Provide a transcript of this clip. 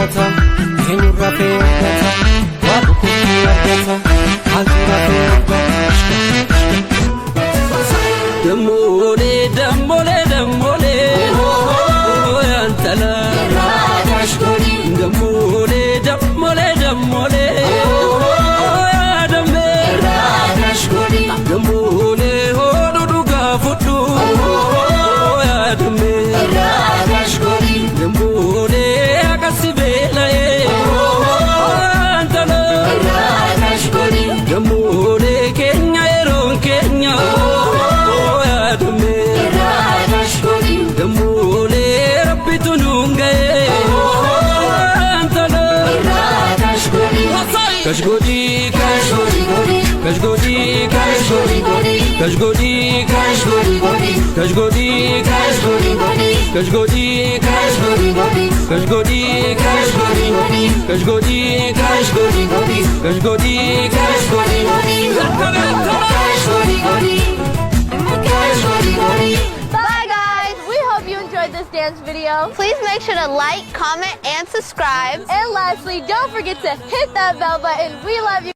argata eenyu rafee argata waa bukuutti argata maaltu rafee argata Damole damole damole yantala Radashkori Damole damole damole yadame Radashkori Damole hodu gafutu yadame Radashkori Damole akasibela yantala Radashkori Damole Kenya eron Kenya Kashgodi kashgodi kashgodi kashgodi kashgodi kashgodi kashgodi kashgodi kashgodi kashgodi kashgodi kashgodi kashgodi kashgodi kashgodi Bye guys, we hope you enjoyed this dance video. Please make sure to like, comment, and subscribe. And lastly, don't forget to hit that bell button. We love you.